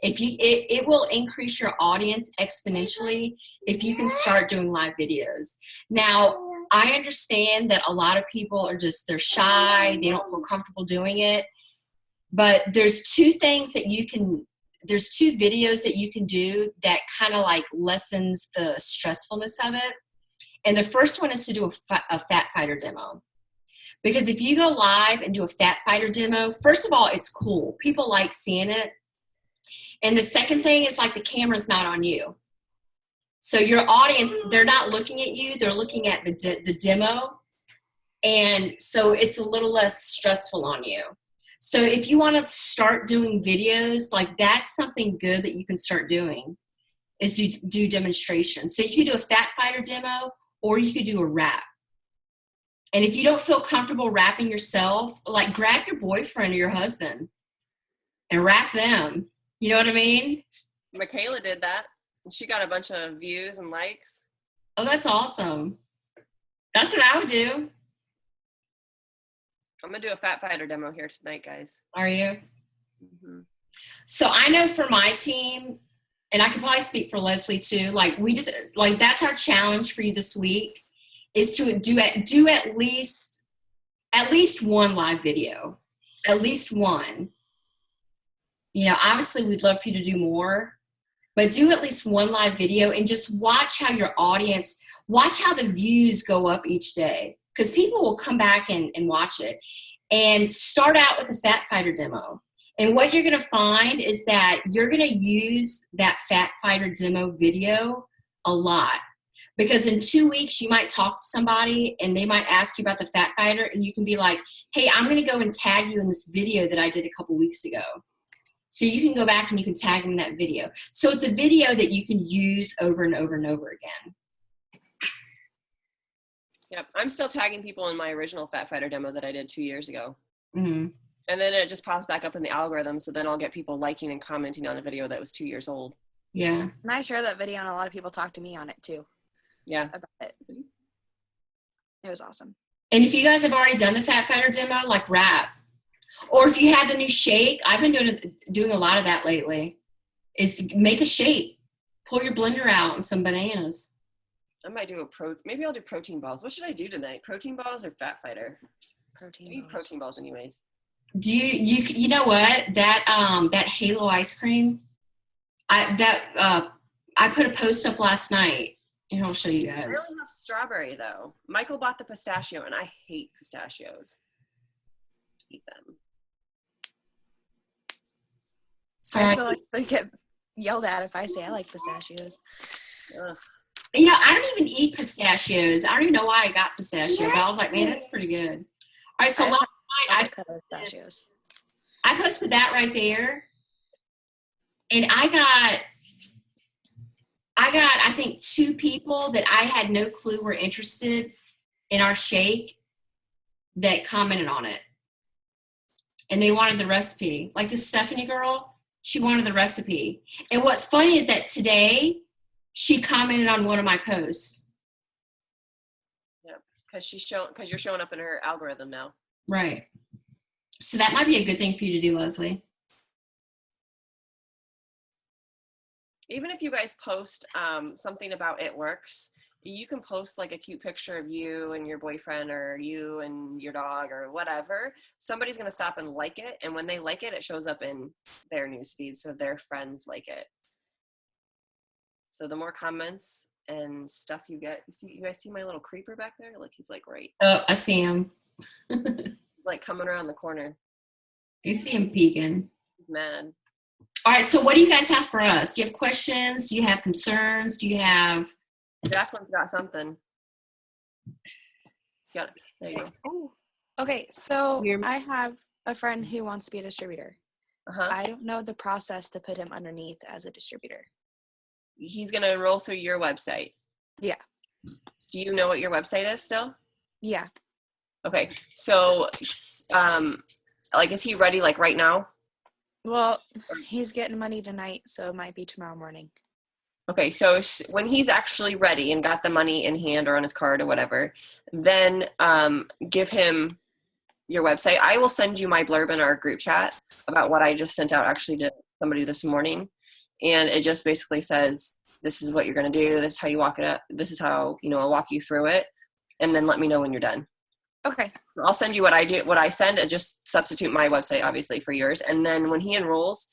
It will increase your audience exponentially if you can start doing live videos. Now, I understand that a lot of people are they're shy, they don't feel comfortable doing it, but there's two videos that you can do that kind of like lessens the stressfulness of it. And the first one is to do a fat fighter demo. Because if you go live and do a fat fighter demo, first of all, it's cool. People like seeing it. And the second thing is like the camera's not on you. So your audience, they're not looking at you, they're looking at the demo. And so it's a little less stressful on you. So if you want to start doing videos, like that's something good that you can start doing, is to do demonstrations. So you could do a fat fighter demo, or you could do a rap. And if you don't feel comfortable rapping yourself, like grab your boyfriend or your husband and rap them. You know what I mean? Michaela did that. She got a bunch of views and likes. Oh, that's awesome. That's what I would do. I'm going to do a fat fighter demo here tonight, guys. Are you? Mm-hmm. So I know for my team, and I can probably speak for Leslie too, like that's our challenge for you this week, is to do at least one live video. At least one. You know, obviously we'd love for you to do more, but do at least one live video and just watch how watch how the views go up each day. Because people will come back and watch it. And start out with a fat fighter demo. And what you're going to find is that you're going to use that fat fighter demo video a lot. Because in 2 weeks, you might talk to somebody and they might ask you about the fat fighter, and you can be like, hey, I'm going to go and tag you in this video that I did a couple weeks ago. So you can go back and you can tag them in that video. So it's a video that you can use over and over and over again. Yep. I'm still tagging people in my original fat fighter demo that I did 2 years ago. Mm-hmm. And then it just pops back up in the algorithm. So then I'll get people liking and commenting on a video that was 2 years old. Yeah. And I share that video, and a lot of people talk to me on it too. Yeah. About it. It was awesome. And if you guys have already done the fat fighter demo, like rap. Or if you have the new shake, I've been doing a lot of that lately, is to make a shake. Pull your blender out and some bananas. I might do maybe I'll do protein balls. What should I do tonight? Protein balls or fat fighter? Protein balls anyways. Do you know what? That Halo ice cream, I put a post up last night, and I'll show you guys. I only have strawberry though. Michael bought the pistachio, and I hate pistachios. Eat them. Sorry. I feel like I get yelled at if I say I like pistachios. Ugh. You know, I don't even eat pistachios. I don't even know why I got pistachio, but I was like, man, that's pretty good. All right, so last night pistachios. I posted that right there, and I got I think 2 people that I had no clue were interested in our shake that commented on it, and they wanted the recipe. Like this Stephanie girl, she wanted the recipe. And what's funny is that today she commented on one of my posts. Yeah, because you're showing up in her algorithm now. Right. So that might be a good thing for you to do, Leslie. Even if you guys post something about It Works, you can post like a cute picture of you and your boyfriend or you and your dog or whatever. Somebody's going to stop and like it. And when they like it, it shows up in their newsfeed. So their friends like it. So the more comments and stuff you get, you guys see my little creeper back there? Like he's like right. Oh, I see him. Like coming around the corner. You see him peeking. He's mad. All right, so what do you guys have for us? Do you have questions? Do you have concerns? Do you have... Jacqueline's got something. Got it. There you go. Oh, okay. So You're- I have a friend who wants to be a distributor. Uh-huh. I don't know the process to put him underneath as a distributor. He's going to enroll through your website. Yeah. Do you know what your website is still? Yeah. Okay. So, like, is he ready, like, right now? Well, he's getting money tonight, so it might be tomorrow morning. Okay. So when he's actually ready and got the money in hand or on his card or whatever, then give him your website. I will send you my blurb in our group chat about what I just sent out actually to somebody this morning, and it just basically says, this is what you're going to do. This is how you walk it up. This is how, I'll walk you through it, and then let me know when you're done. Okay. I'll send you what I send, and just substitute my website, obviously, for yours. And then when he enrolls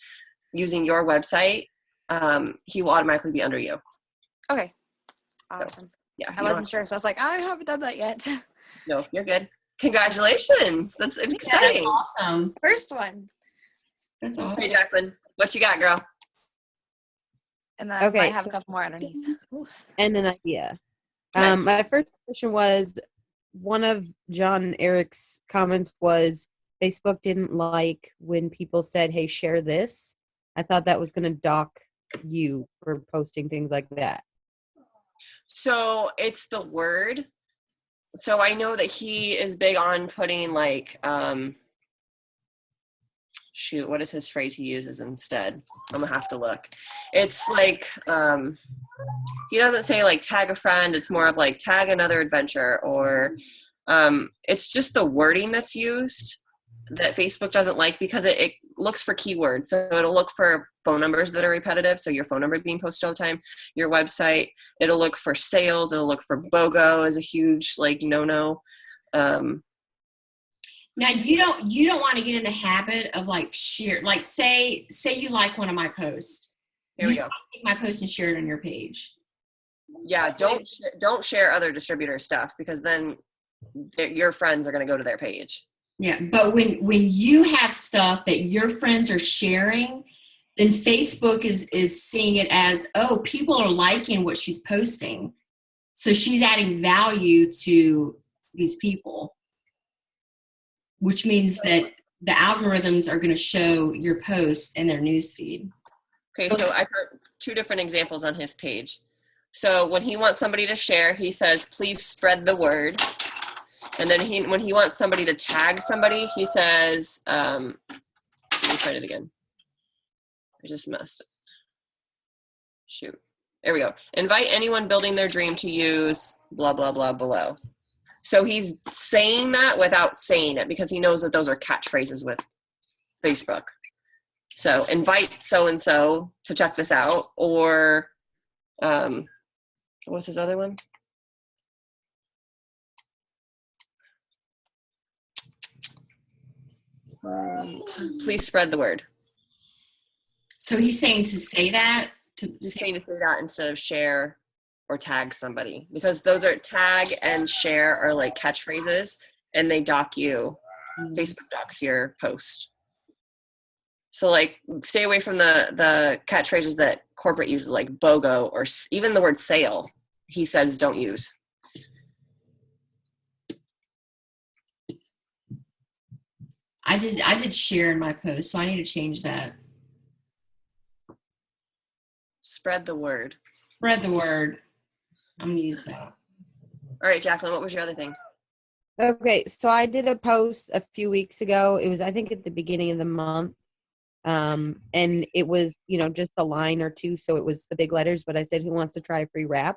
using your website, he will automatically be under you. Okay. So, Awesome. yeah. I wasn't sure, so I was like, I haven't done that yet. No, you're good. Congratulations. That's exciting. That's awesome. First one. That's awesome. Hey, Jacqueline, what you got, girl? And then Okay, I have so- a couple more underneath. Ooh. And an idea. Okay. My first question was, one of John Eric's comments was Facebook didn't like when people said, hey, share this. I thought that was going to dock you for posting things like that. So it's the word. So I know that he is big on putting like, shoot, what is his phrase he uses instead? I'm gonna have to look. It's like, he doesn't say like tag a friend. It's more of like tag another adventure, or it's just the wording that's used that Facebook doesn't like, because it looks for keywords. So it'll look for phone numbers that are repetitive. So your phone number being posted all the time, your website, it'll look for sales. It'll look for BOGO is a huge like no. Now you don't want to get in the habit of like share, like say you like one of my posts. Here we You go. take my post and share it on your page. Yeah, don't share other distributor stuff, because then your friends are going to go to their page. Yeah, but when you have stuff that your friends are sharing, then Facebook is seeing it as, oh, people are liking what she's posting, so she's adding value to these people, which means that the algorithms are going to show your post in their newsfeed. Okay, so I've heard two different examples on his page. So when he wants somebody to share, he says, please spread the word. And then when he wants somebody to tag somebody, he says, let me try it again. I just messed it. Shoot. There we go. Invite anyone building their dream to use blah, blah, blah below. So he's saying that without saying it, because he knows that those are catchphrases with Facebook. So invite so-and-so to check this out, or what's his other one? Please spread the word. So he's saying to say that, He's saying to say that instead of share or tag somebody, because those are tag and share are like catchphrases, and they dock you. Facebook docks your post. So like stay away from the catchphrases that corporate uses, like BOGO, or even the word sale. He says don't use. I did share in my post, so I need to change that. Spread the word. Spread the word. I'm gonna use that. All right, Jacqueline, what was your other thing? Okay, so I did a post a few weeks ago. It was, I think, at the beginning of the month. And it was, just a line or two, so it was the big letters, but I said, who wants to try a free wrap?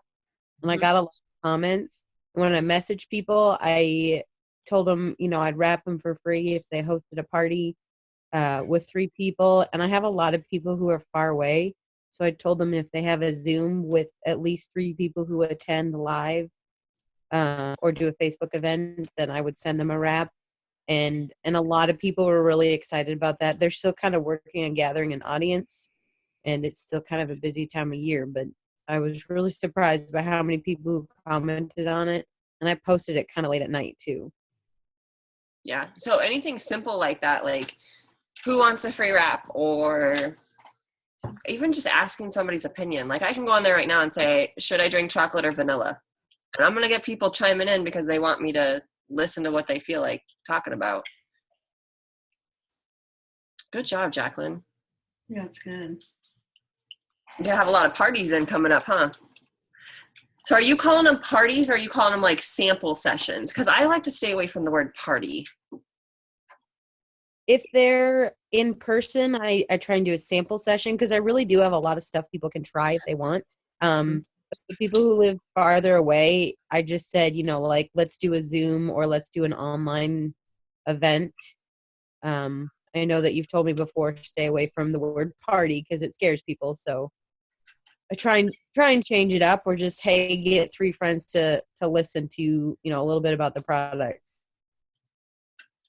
And I got a lot of comments. When I messaged people, I told them, I'd wrap them for free if they hosted a party with 3 people. And I have a lot of people who are far away. So I told them if they have a Zoom with at least 3 people who attend live or do a Facebook event, then I would send them a wrap. And a lot of people were really excited about that. They're still kind of working on gathering an audience, and it's still kind of a busy time of year. But I was really surprised by how many people who commented on it. And I posted it kind of late at night, too. Yeah. So anything simple like that, like who wants a free wrap, or even just asking somebody's opinion. Like I can go on there right now and say, should I drink chocolate or vanilla? And I'm going to get people chiming in because they want me to listen to what they feel like talking about. Good job, Jacqueline. Yeah, it's good. You have a lot of parties then coming up, huh? So are you calling them parties, or are you calling them like sample sessions? Because I like to stay away from the word party. If they're in person, I try and do a sample session, because I really do have a lot of stuff people can try if they want. But the people who live farther away, I just said, let's do a Zoom or let's do an online event. I know that you've told me before to stay away from the word party because it scares people. So I try and change it up, or just, hey, get 3 friends to listen to, a little bit about the products.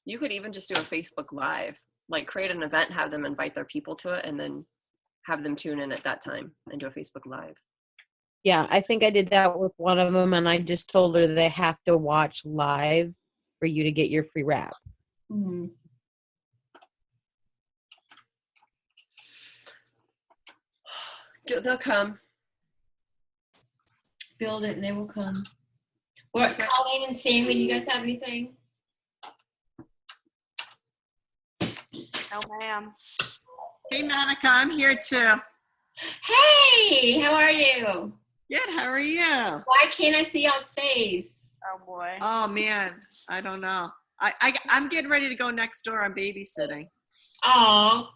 You could even just do a Facebook Live, like create an event, have them invite their people to it, and then have them tune in at that time and do a Facebook Live. Yeah, I think I did that with one of them, and I just told her they have to watch live for you to get your free wrap. Mhm. They'll come. Build it and they will come. What, That's right. Colleen and Sammy, do you guys have anything? No, ma'am. Hey, Monica, I'm here too. Hey, how are you? Good, how are you? Why can't I see y'all's face? Oh boy. Oh, man, I don't know. I'm getting ready to go next door. I'm babysitting. Oh,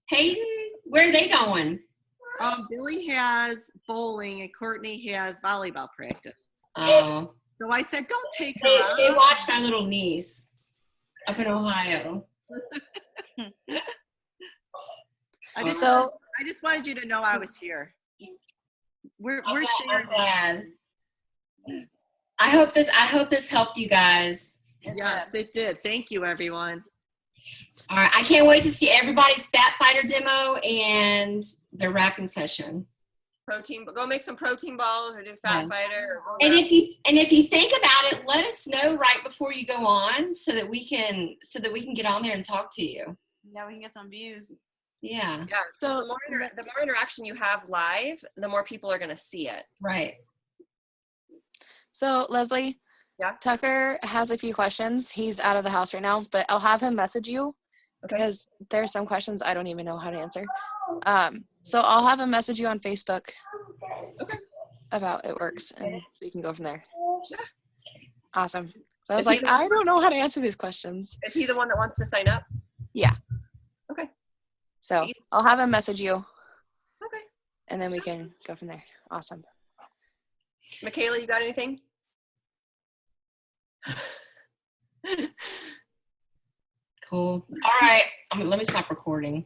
Hayden, where are they going? Billy has bowling and Courtney has volleyball practice. Oh, So I said, don't take her they out. watch my little niece up in Ohio. I just wanted you to know I was here. We're I'm sharing. glad. I hope this helped you guys. Yes, it did. Thank you, everyone. All right, I can't wait to see everybody's Fat Fighter demo and their rapping session. Go make some protein balls or do Fat Yeah. Fighter. Or And if you think about it, let us know right before you go on so that we can get on there and talk to you. Yeah, we can get some views. Yeah, yeah, so the more interaction you have live, the more people are going to see it. right. So Leslie, Yeah. Tucker has a few questions. He's out of the house right now, but I'll have him message you Okay. because there are some questions I don't even know how to answer. So I'll have him message you on Facebook about it works, and we can go from there. Awesome. So I was Is he like, the- I don't know how to answer these questions. Is he the one that wants to sign up? So I'll have him message you, Okay. and then we can go from there. Awesome. Michaela, you got anything? Cool. All right. Let me stop recording.